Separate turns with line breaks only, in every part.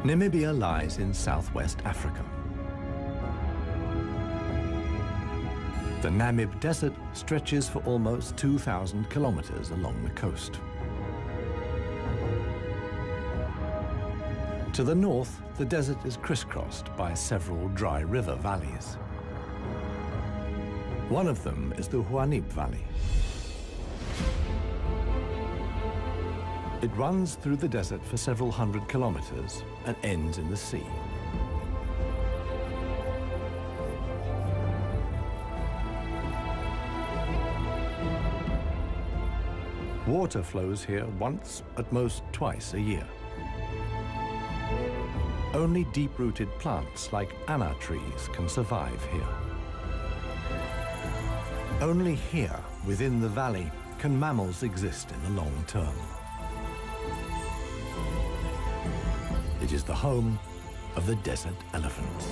Namibia lies in southwest Africa. The Namib Desert stretches for almost 2,000 kilometers along the coast. To the north, the desert is crisscrossed by several dry river valleys. One of them is the Huanib Valley. It runs through the desert for several hundred kilometers and ends in the sea. Water flows here once, at most twice a year. Only deep-rooted plants like anna trees can survive here. Only here, within the valley, can mammals exist in the long term. It is the home of the desert elephants.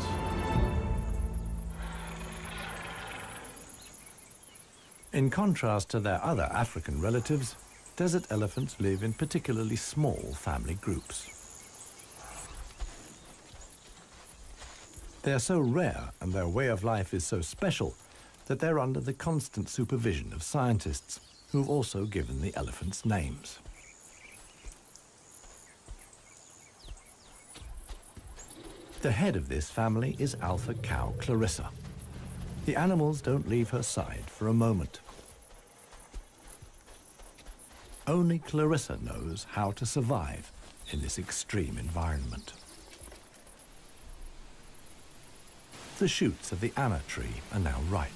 In contrast to their other African relatives, desert elephants live in particularly small family groups. They are so rare and their way of life is so special that they're under the constant supervision of scientists who've also given the elephants names. The head of this family is alpha cow Clarissa. The animals don't leave her side for a moment. Only Clarissa knows how to survive in this extreme environment. The shoots of the anna tree are now ripe.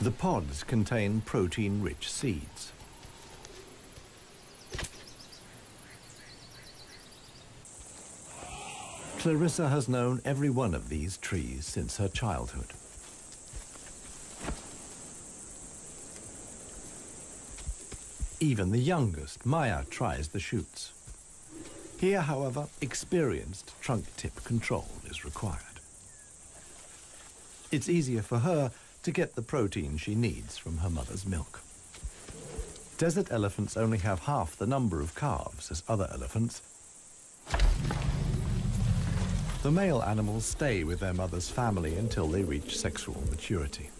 The pods contain protein-rich seeds. Clarissa has known every one of these trees since her childhood. Even the youngest, Maya, tries the shoots. Here, however, experienced trunk-tip control is required. It's easier for her to get the protein she needs from her mother's milk. Desert elephants only have half the number of calves as other elephants. The male animals stay with their mother's family until they reach sexual maturity.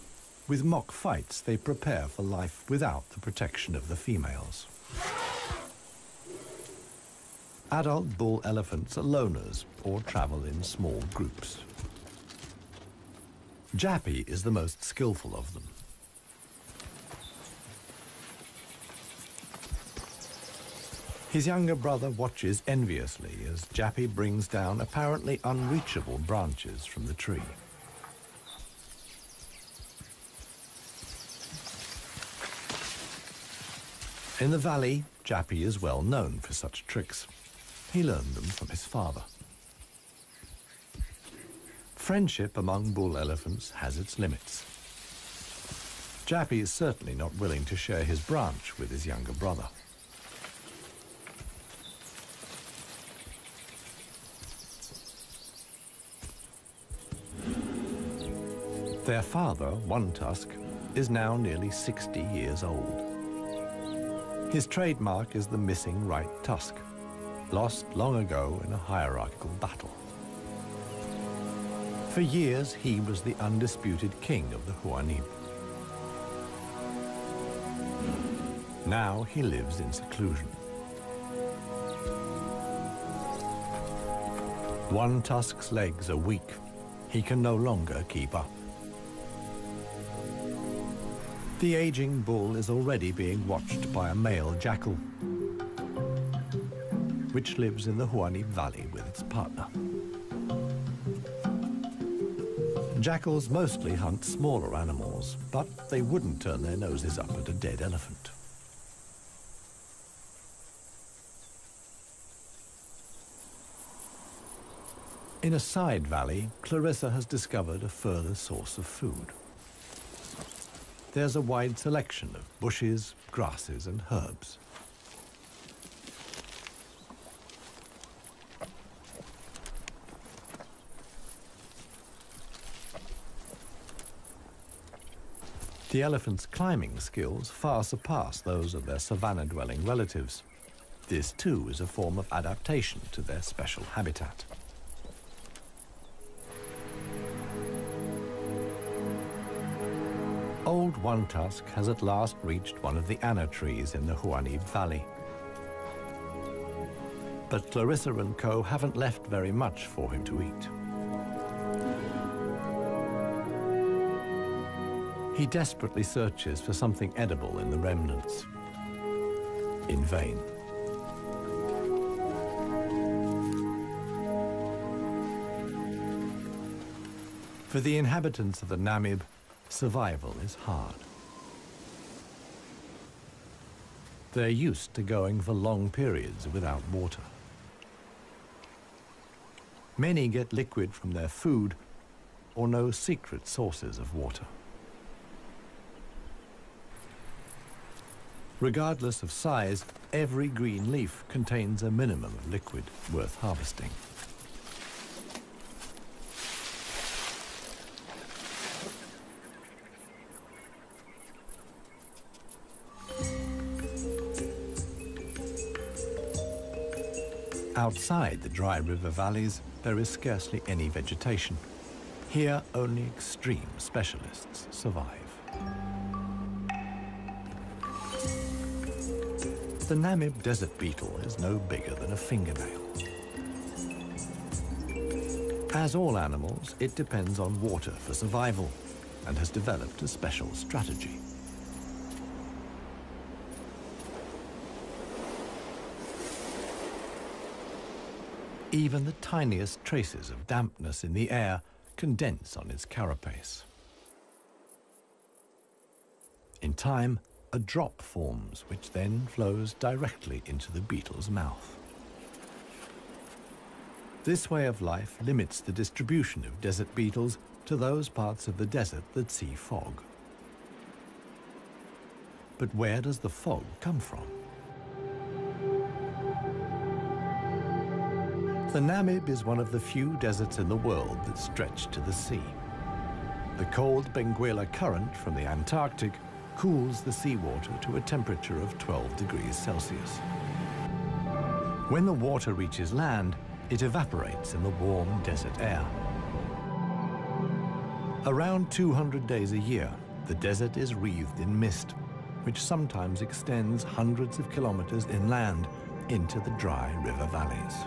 With mock fights, they prepare for life without the protection of the females. Adult bull elephants are loners or travel in small groups. Jappy is the most skillful of them. His younger brother watches enviously as Jappy brings down apparently unreachable branches from the tree. In the valley, Jappy is well known for such tricks. He learned them from his father. Friendship among bull elephants has its limits. Jappy is certainly not willing to share his branch with his younger brother. Their father, One Tusk, is now nearly 60 years old. His trademark is the missing right tusk, lost long ago in a hierarchical battle. For years, he was the undisputed king of the Huanib. Now he lives in seclusion. One Tusk's legs are weak. He can no longer keep up. The aging bull is already being watched by a male jackal, which lives in the Huanib Valley with its partner. Jackals mostly hunt smaller animals, but they wouldn't turn their noses up at a dead elephant. In a side valley, Clarissa has discovered a further source of food. There's a wide selection of bushes, grasses, and herbs. The elephant's climbing skills far surpass those of their savanna-dwelling relatives. This, too, is a form of adaptation to their special habitat. Old One Tusk has at last reached one of the anna trees in the Huanib Valley. But Clarissa and co. haven't left very much for him to eat. He desperately searches for something edible in the remnants. In vain. For the inhabitants of the Namib, survival is hard. They're used to going for long periods without water. Many get liquid from their food or know secret sources of water. Regardless of size, every green leaf contains a minimum of liquid worth harvesting. Outside the dry river valleys, there is scarcely any vegetation. Here, only extreme specialists survive. The Namib desert beetle is no bigger than a fingernail. As all animals, it depends on water for survival and has developed a special strategy. Even the tiniest traces of dampness in the air condense on its carapace. In time, a drop forms, which then flows directly into the beetle's mouth. This way of life limits the distribution of desert beetles to those parts of the desert that see fog. But where does the fog come from? The Namib is one of the few deserts in the world that stretch to the sea. The cold Benguela current from the Antarctic cools the seawater to a temperature of 12 degrees Celsius. When the water reaches land, it evaporates in the warm desert air. Around 200 days a year, the desert is wreathed in mist, which sometimes extends hundreds of kilometers inland into the dry river valleys.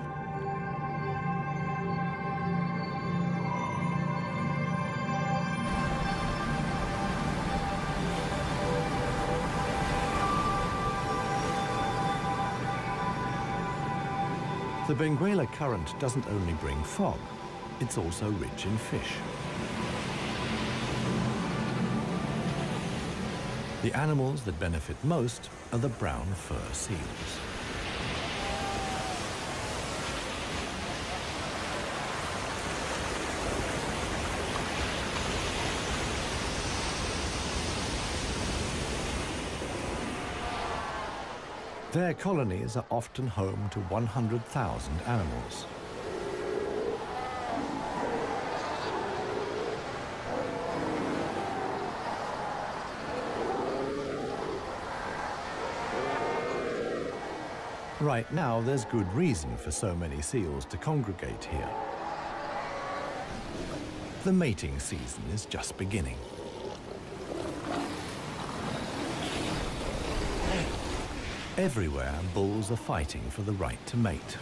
The Benguela current doesn't only bring fog, it's also rich in fish. The animals that benefit most are the brown fur seals. Their colonies are often home to 100,000 animals. Right now, there's good reason for so many seals to congregate here. The mating season is just beginning. Everywhere, bulls are fighting for the right to mate.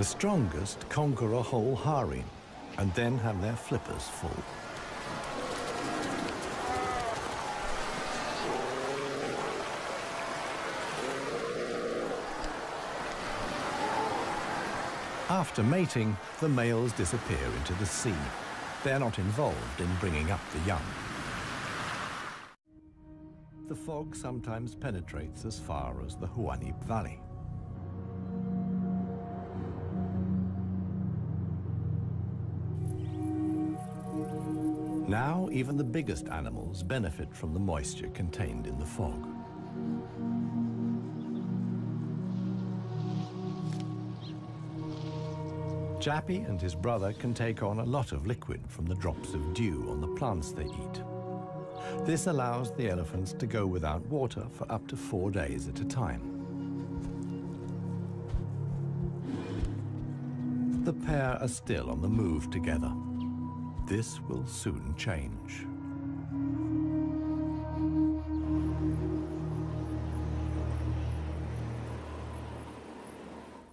The strongest conquer a whole harem and then have their flippers full. After mating, the males disappear into the sea, They're not involved in bringing up the young. The fog sometimes penetrates as far as the Huanib Valley. Now, even the biggest animals benefit from the moisture contained in the fog. Jappy and his brother can take on a lot of liquid from the drops of dew on the plants they eat. This allows the elephants to go without water for up to 4 days at a time. The pair are still on the move together. This will soon change.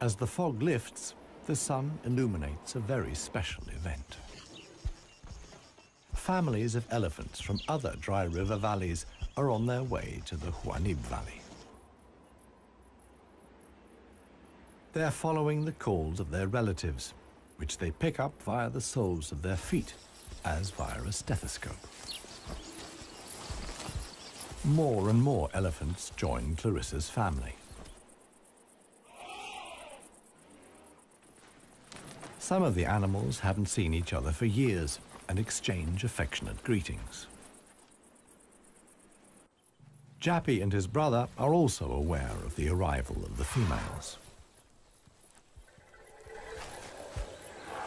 As the fog lifts, the sun illuminates a very special event. Families of elephants from other dry river valleys are on their way to the Huanib Valley. They're following the calls of their relatives, which they pick up via the soles of their feet, as via a stethoscope. More and more elephants join Clarissa's family. Some of the animals haven't seen each other for years and exchange affectionate greetings. Jappy and his brother are also aware of the arrival of the females.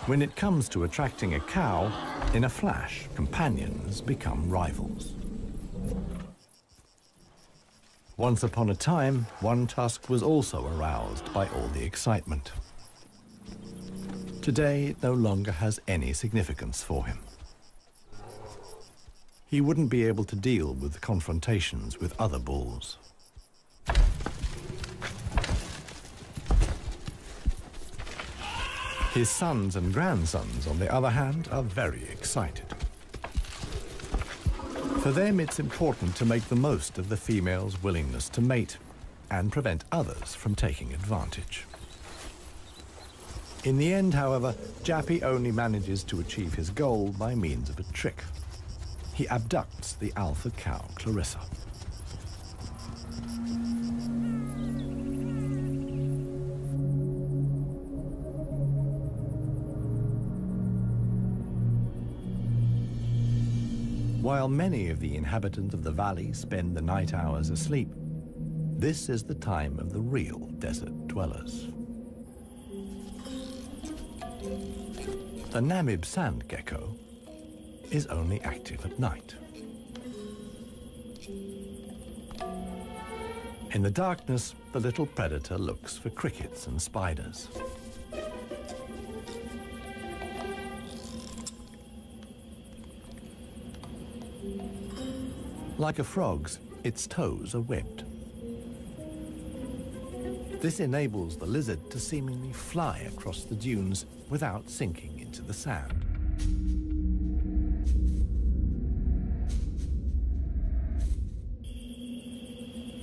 When it comes to attracting a cow, in a flash, companions become rivals. Once upon a time, One Tusk was also aroused by all the excitement. Today, it no longer has any significance for him. He wouldn't be able to deal with confrontations with other bulls. His sons and grandsons, on the other hand, are very excited. For them, it's important to make the most of the female's willingness to mate and prevent others from taking advantage. In the end, however, Jappy only manages to achieve his goal by means of a trick. He abducts the alpha cow, Clarissa. While many of the inhabitants of the valley spend the night hours asleep, this is the time of the real desert dwellers. The Namib sand gecko is only active at night. In the darkness, the little predator looks for crickets and spiders. Like a frog's, its toes are webbed. This enables the lizard to seemingly fly across the dunes without sinking into the sand.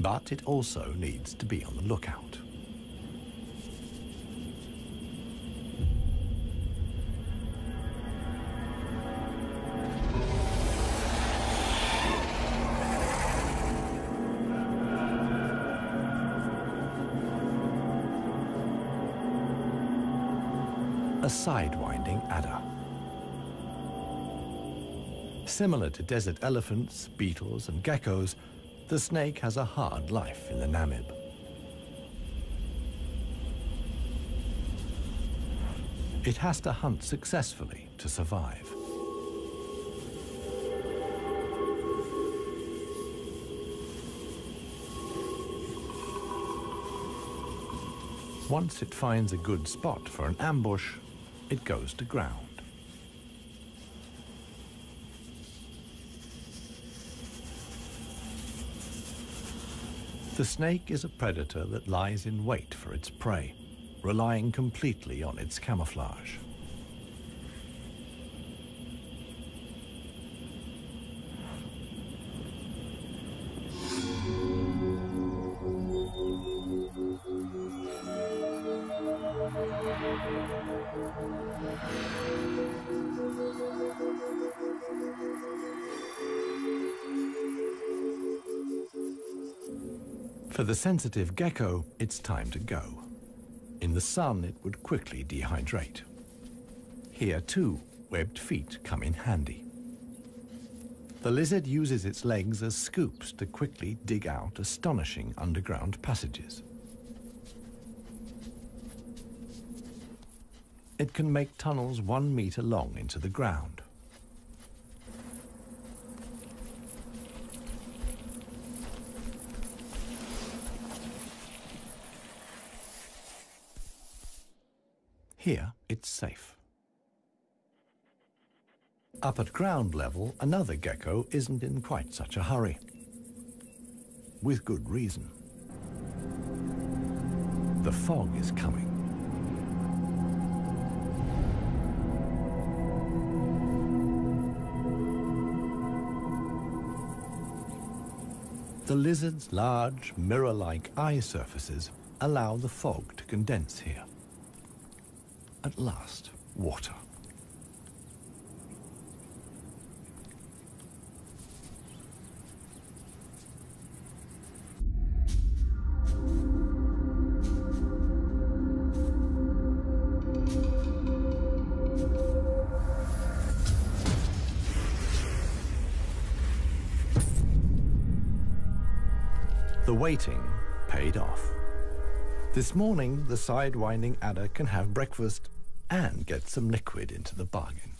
But it also needs to be on the lookout. A sidewinding adder. Similar to desert elephants, beetles, and geckos, the snake has a hard life in the Namib. It has to hunt successfully to survive. Once it finds a good spot for an ambush, it goes to ground. The snake is a predator that lies in wait for its prey, relying completely on its camouflage. For the sensitive gecko, it's time to go. In the sun, it would quickly dehydrate. Here, too, webbed feet come in handy. The lizard uses its legs as scoops to quickly dig out astonishing underground passages. It can make tunnels 1 meter long into the ground. Here, it's safe. Up at ground level, another gecko isn't in quite such a hurry. With good reason. The fog is coming. The lizard's large, mirror-like eye surfaces allow the fog to condense here. At last, water. The waiting paid off. This morning, the sidewinding adder can have breakfast and get some liquid into the bargain.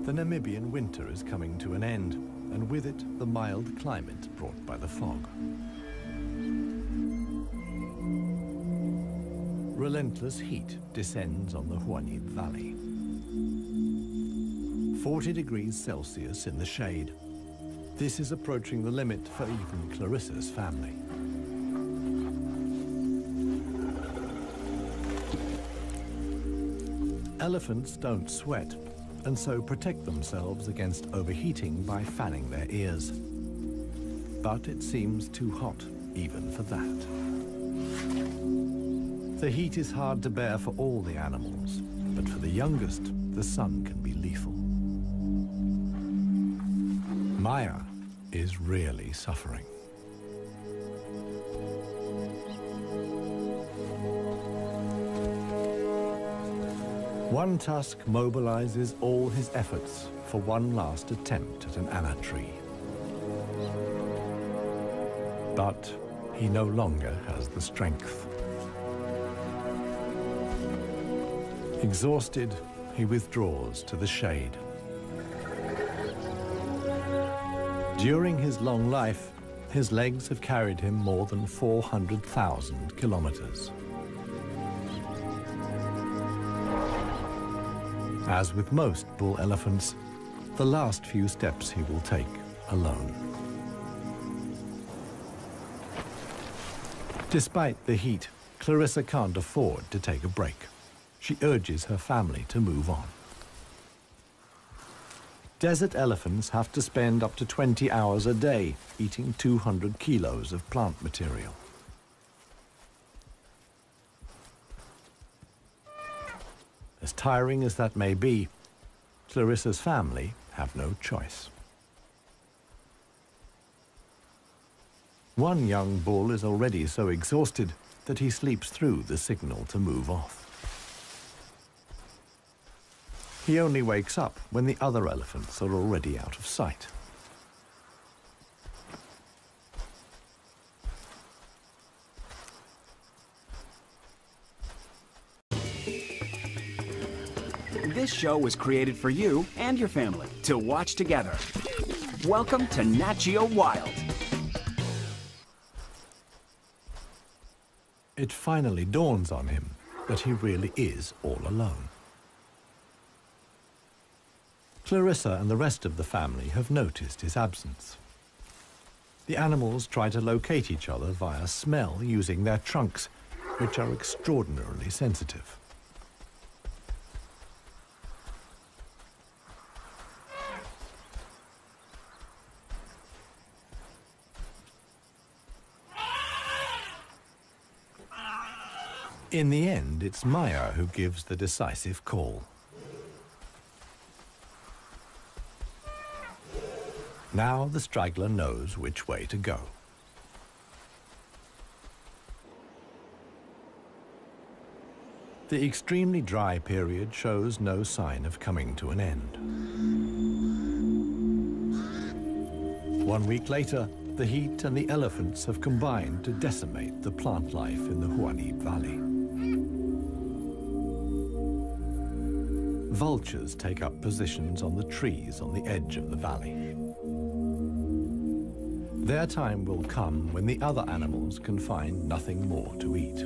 The Namibian winter is coming to an end, and with it, the mild climate brought by the fog. Relentless heat descends on the Huanib Valley. 40 degrees Celsius in the shade. This is approaching the limit for even Clarissa's family. Elephants don't sweat, and so protect themselves against overheating by fanning their ears. But it seems too hot, even for that. The heat is hard to bear for all the animals, but for the youngest, the sun can be lethal. Maya is really suffering. One tusk mobilizes all his efforts for one last attempt at an anna tree. But he no longer has the strength. Exhausted, he withdraws to the shade. During his long life, his legs have carried him more than 400,000 kilometers. As with most bull elephants, the last few steps he will take alone. Despite the heat, Clarissa can't afford to take a break. She urges her family to move on. Desert elephants have to spend up to 20 hours a day eating 200 kilos of plant material. As tiring as that may be, Clarissa's family have no choice. One young bull is already so exhausted that he sleeps through the signal to move off. He only wakes up when the other elephants are already out of sight.
This show was created for you and your family to watch together. Welcome to Nat Geo Wild.
It finally dawns on him that he really is all alone. Clarissa and the rest of the family have noticed his absence. The animals try to locate each other via smell using their trunks, which are extraordinarily sensitive. In the end, it's Maya who gives the decisive call. Now the straggler knows which way to go. The extremely dry period shows no sign of coming to an end. 1 week later, the heat and the elephants have combined to decimate the plant life in the Huanim Valley. Vultures take up positions on the trees on the edge of the valley. Their time will come when the other animals can find nothing more to eat.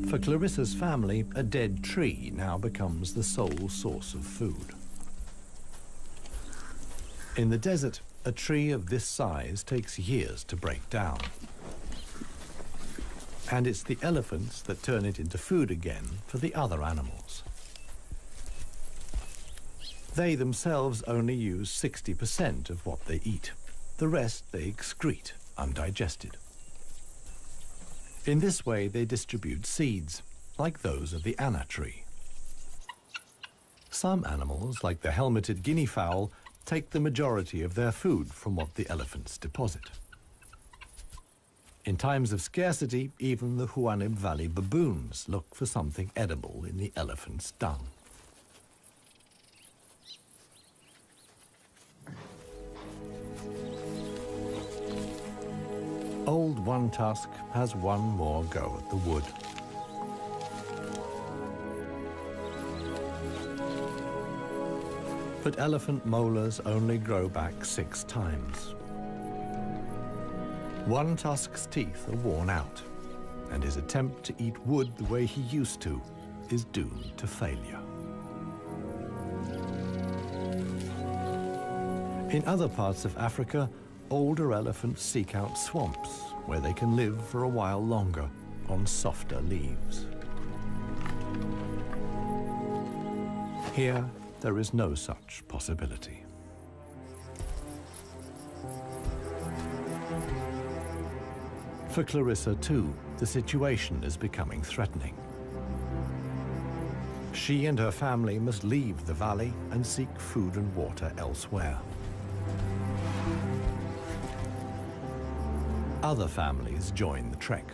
For Clarissa's family, a dead tree now becomes the sole source of food. In the desert, a tree of this size takes years to break down. And it's the elephants that turn it into food again for the other animals. They themselves only use 60% of what they eat. The rest they excrete undigested. In this way, they distribute seeds, like those of the anna tree. Some animals, like the helmeted guinea fowl, take the majority of their food from what the elephants deposit. In times of scarcity, even the Huanim Valley baboons look for something edible in the elephant's dung. Old One Tusk has one more go at the wood. But elephant molars only grow back 6 times. One Tusk's teeth are worn out, and his attempt to eat wood the way he used to is doomed to failure. In other parts of Africa, older elephants seek out swamps where they can live for a while longer on softer leaves. Here, there is no such possibility. For Clarissa, too, the situation is becoming threatening. She and her family must leave the valley and seek food and water elsewhere. Other families join the trek.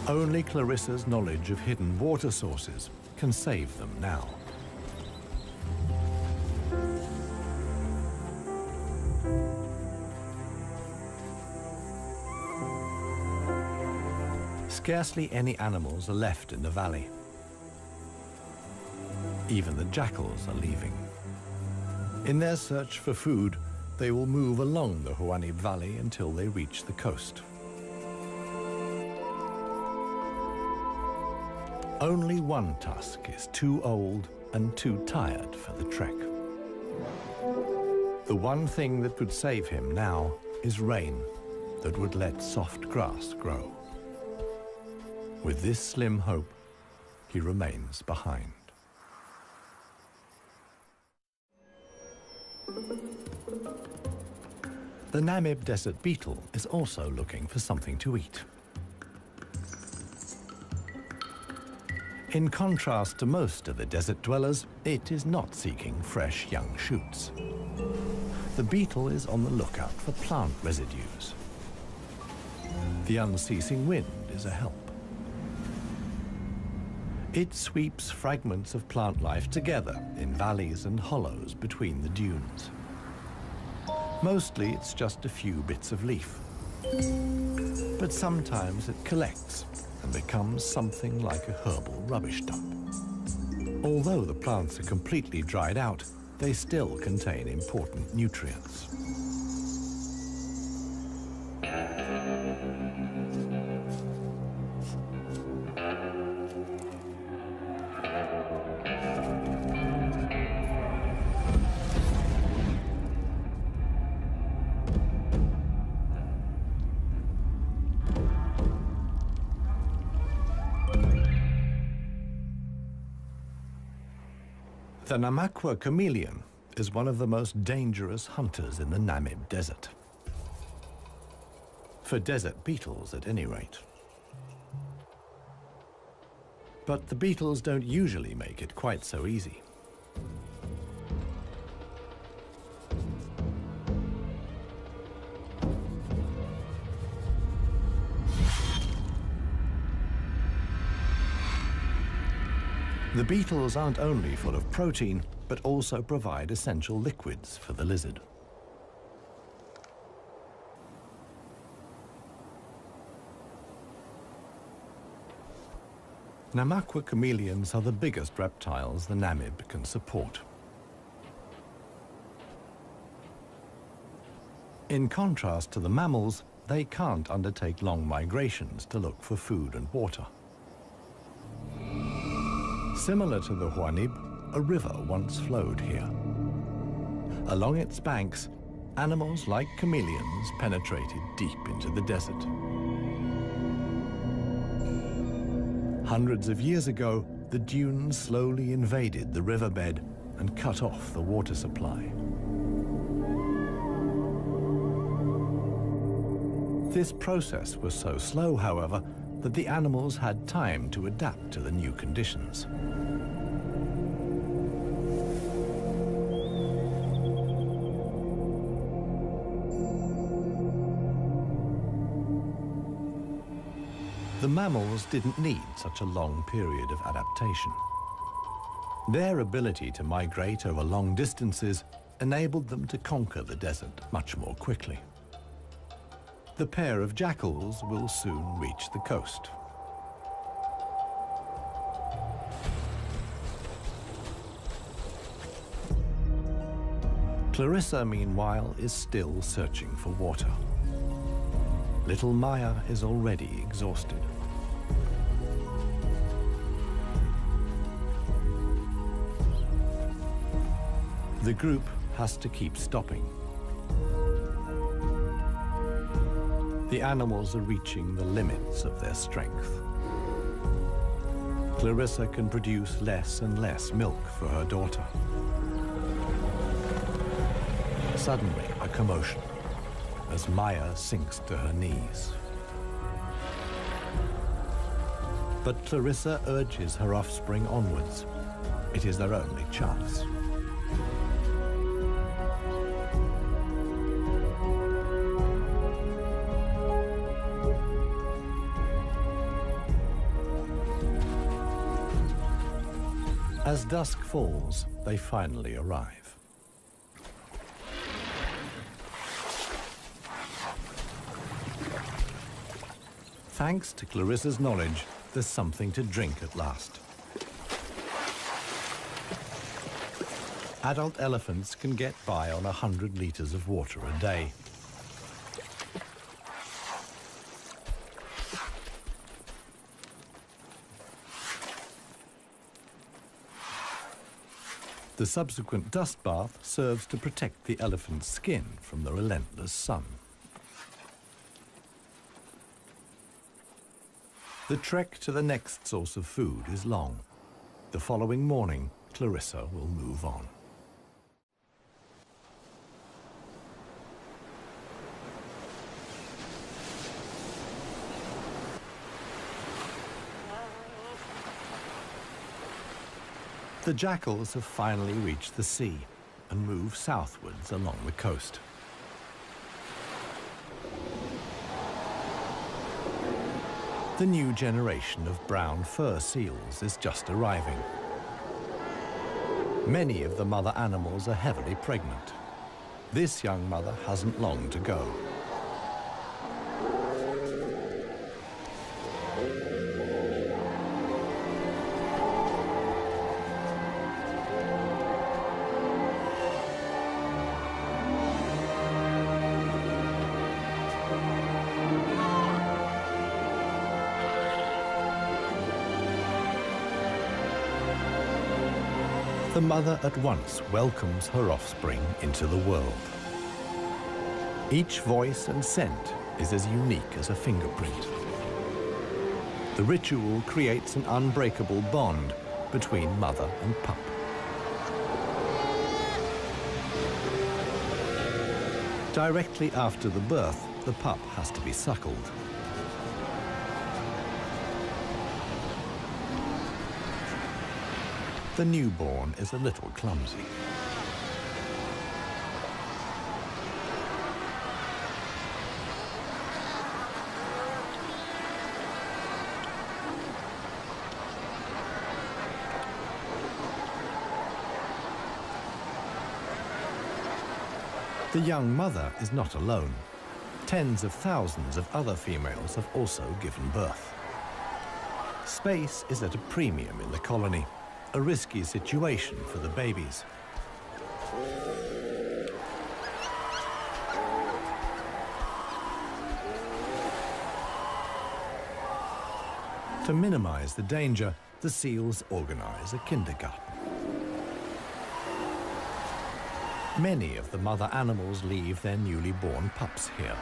Only Clarissa's knowledge of hidden water sources can save them now. Scarcely any animals are left in the valley. Even the jackals are leaving. In their search for food, they will move along the Huanim Valley until they reach the coast. Only One Tusk is too old and too tired for the trek. The one thing that could save him now is rain that would let soft grass grow. With this slim hope, he remains behind. The Namib desert beetle is also looking for something to eat. In contrast to most of the desert dwellers, it is not seeking fresh young shoots. The beetle is on the lookout for plant residues. The unceasing wind is a help. It sweeps fragments of plant life together in valleys and hollows between the dunes. Mostly it's just a few bits of leaf. But sometimes it collects and becomes something like a herbal rubbish dump. Although the plants are completely dried out, they still contain important nutrients. The Namakwa chameleon is one of the most dangerous hunters in the Namib Desert. For desert beetles, at any rate. But the beetles don't usually make it quite so easy. The beetles aren't only full of protein, but also provide essential liquids for the lizard. Namaqua chameleons are the biggest reptiles the Namib can support. In contrast to the mammals, they can't undertake long migrations to look for food and water. Similar to the Huanib, a river once flowed here. Along its banks, animals like chameleons penetrated deep into the desert. Hundreds of years ago, the dunes slowly invaded the riverbed and cut off the water supply. This process was so slow, however, that the animals had time to adapt to the new conditions. The mammals didn't need such a long period of adaptation. Their ability to migrate over long distances enabled them to conquer the desert much more quickly. The pair of jackals will soon reach the coast. Clarissa, meanwhile, is still searching for water. Little Maya is already exhausted. The group has to keep stopping. The animals are reaching the limits of their strength. Clarissa can produce less and less milk for her daughter. Suddenly, a commotion as Maya sinks to her knees. But Clarissa urges her offspring onwards. It is their only chance. As dusk falls, they finally arrive. Thanks to Clarissa's knowledge, there's something to drink at last. Adult elephants can get by on 100 liters of water a day. The subsequent dust bath serves to protect the elephant's skin from the relentless sun. The trek to the next source of food is long. The following morning, Clarissa will move on. The jackals have finally reached the sea and move southwards along the coast. The new generation of brown fur seals is just arriving. Many of the mother animals are heavily pregnant. This young mother hasn't long to go. The mother at once welcomes her offspring into the world. Each voice and scent is as unique as a fingerprint. The ritual creates an unbreakable bond between mother and pup. Directly after the birth, the pup has to be suckled. The newborn is a little clumsy. The young mother is not alone. Tens of thousands of other females have also given birth. Space is at a premium in the colony, a risky situation for the babies. To minimize the danger, the seals organize a kindergarten. Many of the mother animals leave their newly born pups here.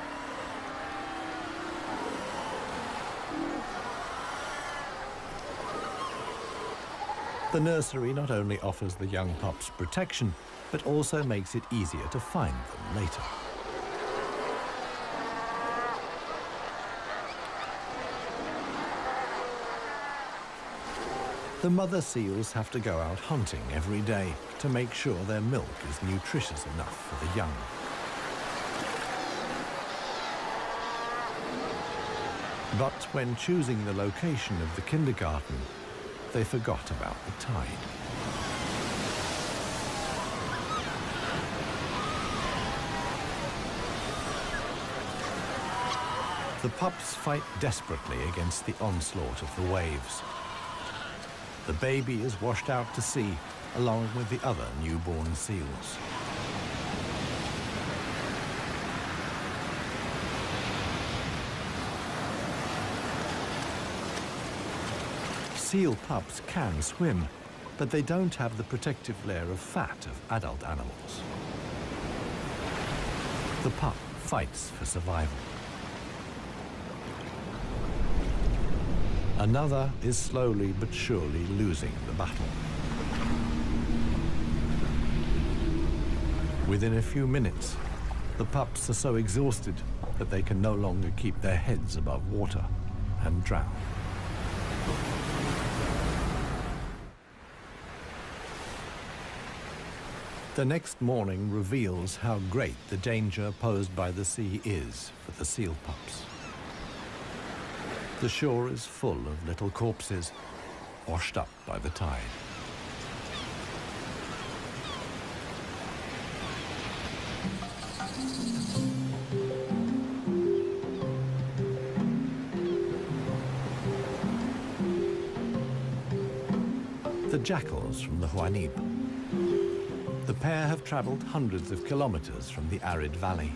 The nursery not only offers the young pups protection, but also makes it easier to find them later. The mother seals have to go out hunting every day to make sure their milk is nutritious enough for the young. But when choosing the location of the kindergarten, they forgot about the tide. The pups fight desperately against the onslaught of the waves. The baby is washed out to sea along with the other newborn seals. Seal pups can swim, but they don't have the protective layer of fat of adult animals. The pup fights for survival. Another is slowly but surely losing the battle. Within a few minutes, the pups are so exhausted that they can no longer keep their heads above water and drown. The next morning reveals how great the danger posed by the sea is for the seal pups. The shore is full of little corpses, washed up by the tide. The jackals from the Huanib. The pair have traveled hundreds of kilometers from the arid valley.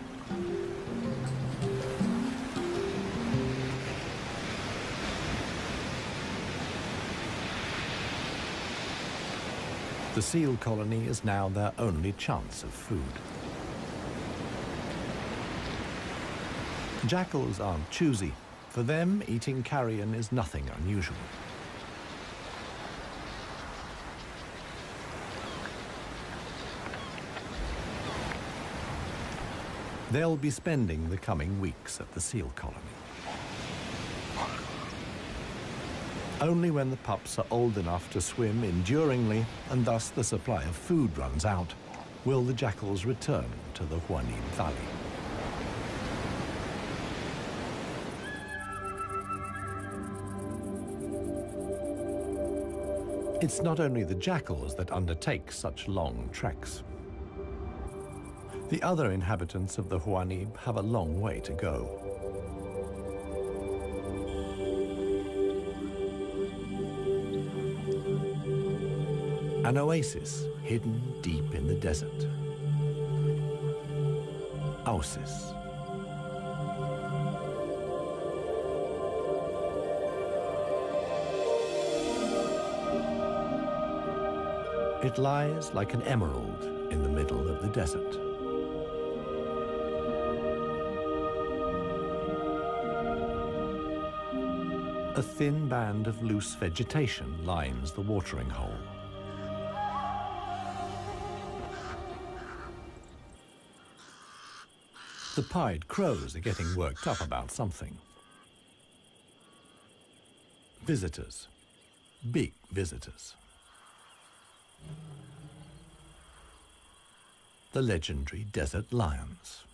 The seal colony is now their only chance of food. Jackals aren't choosy. For them, eating carrion is nothing unusual. They'll be spending the coming weeks at the seal colony. Only when the pups are old enough to swim enduringly, and thus the supply of food runs out, will the jackals return to the Huanib Valley. It's not only the jackals that undertake such long treks. The other inhabitants of the Huanib have a long way to go. An oasis hidden deep in the desert. Oasis. It lies like an emerald in the middle of the desert. A thin band of loose vegetation lines the watering hole. The pied crows are getting worked up about something. Visitors. Big visitors. the legendary desert lions.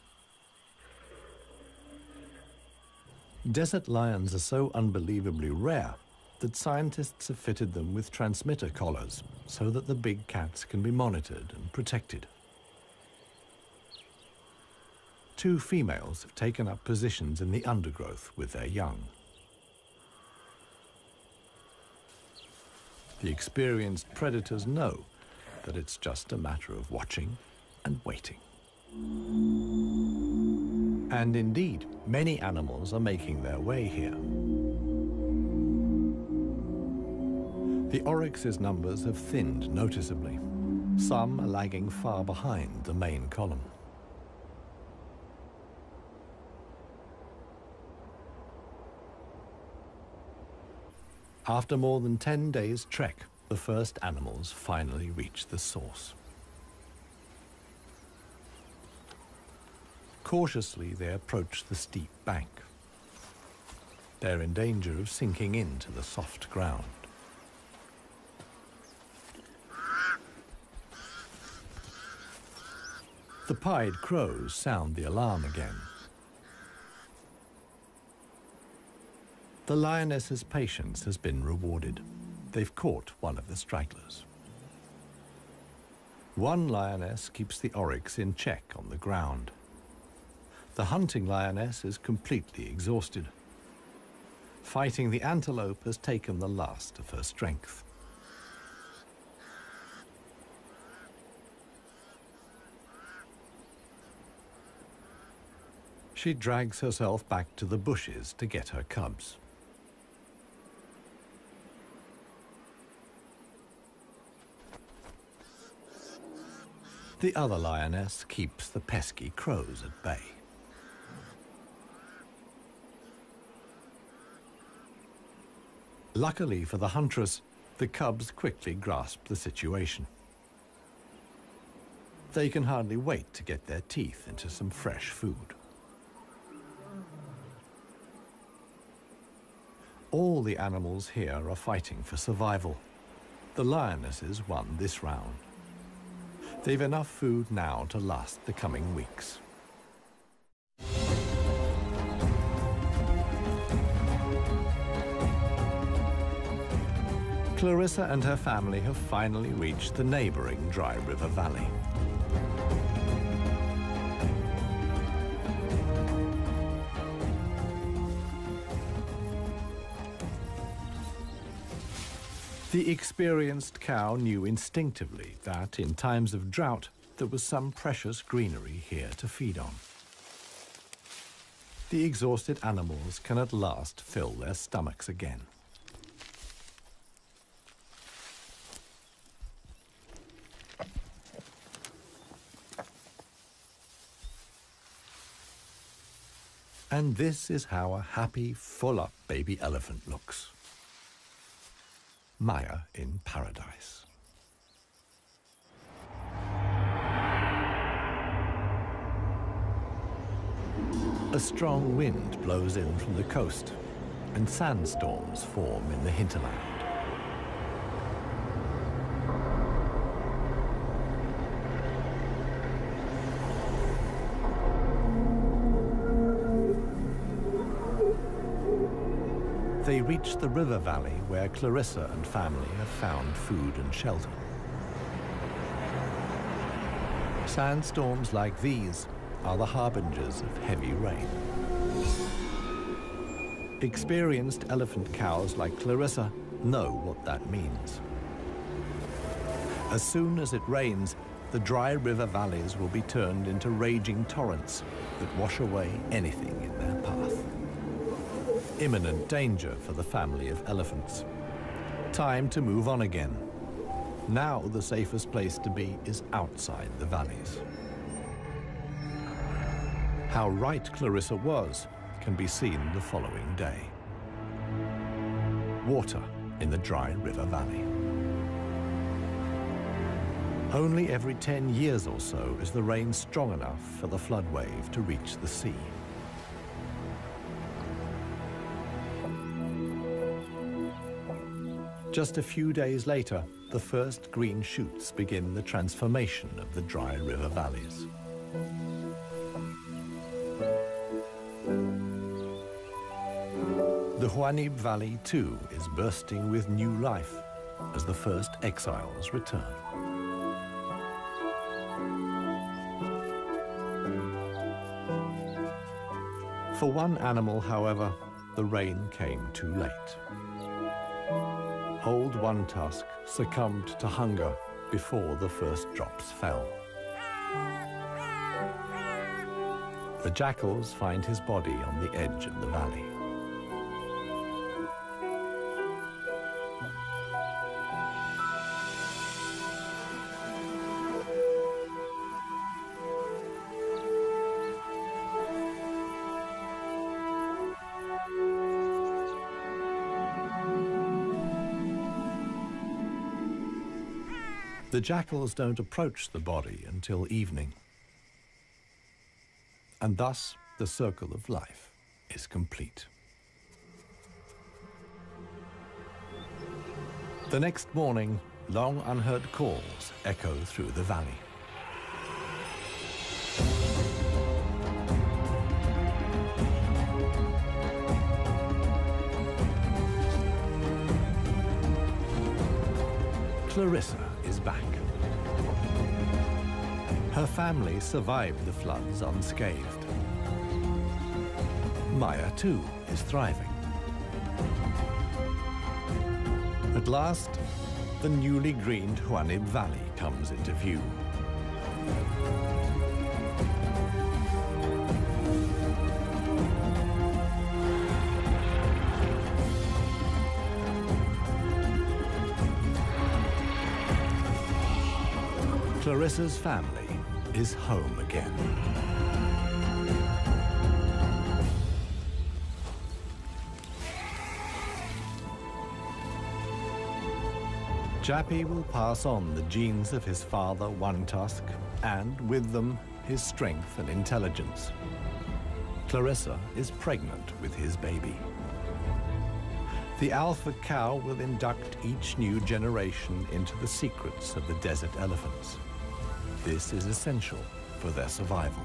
Desert lions are so unbelievably rare that scientists have fitted them with transmitter collars so that the big cats can be monitored and protected. Two females have taken up positions in the undergrowth with their young. The experienced predators know that it's just a matter of watching and waiting. And indeed, many animals are making their way here. The oryx's numbers have thinned noticeably. Some are lagging far behind the main column. After more than 10 days' trek, the first animals finally reach the source. Cautiously, they approach the steep bank. They're in danger of sinking into the soft ground. The pied crows sound the alarm again. The lioness's patience has been rewarded. They've caught one of the stragglers. One lioness keeps the oryx in check on the ground. The hunting lioness is completely exhausted. Fighting the antelope has taken the last of her strength. She drags herself back to the bushes to get her cubs. The other lioness keeps the pesky crows at bay. Luckily for the huntress, the cubs quickly grasp the situation. They can hardly wait to get their teeth into some fresh food. All the animals here are fighting for survival. The lionesses won this round. They've enough food now to last the coming weeks. Clarissa and her family have finally reached the neighboring Dry River Valley. The experienced cow knew instinctively that, in times of drought, there was some precious greenery here to feed on. The exhausted animals can at last fill their stomachs again. And this is how a happy, full-up baby elephant looks. Maya in paradise. A strong wind blows in from the coast, and sandstorms form in the hinterland. They reach the river valley where Clarissa and family have found food and shelter. Sandstorms like these are the harbingers of heavy rain. Experienced elephant cows like Clarissa know what that means. As soon as it rains, the dry river valleys will be turned into raging torrents that wash away anything in their path. Imminent danger for the family of elephants. Time to move on again. Now the safest place to be is outside the valleys. How right Clarissa was can be seen the following day. Water in the Dry River Valley. Only every 10 years or so is the rain strong enough for the flood wave to reach the sea. Just a few days later, the first green shoots begin the transformation of the dry river valleys. The Huanib Valley, too, is bursting with new life as the first exiles return. For one animal, however, the rain came too late. Old One Tusk succumbed to hunger before the first drops fell. The jackals find his body on the edge of the valley. The jackals don't approach the body until evening. And thus, the circle of life is complete. The next morning, long unheard calls echo through the valley. Clarissa is back. Her family survived the floods unscathed. Maya, too, is thriving. At last, the newly greened Huanib Valley comes into view. Clarissa's family is home again. Jappy will pass on the genes of his father, One Tusk, and with them, his strength and intelligence. Clarissa is pregnant with his baby. The alpha cow will induct each new generation into the secrets of the desert elephants. This is essential for their survival.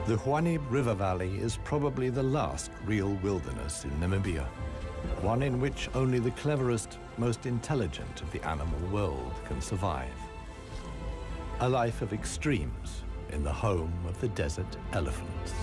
The Huanib River Valley is probably the last real wilderness in Namibia, one in which only the cleverest, most intelligent of the animal world can survive. A life of extremes in the home of the desert elephants.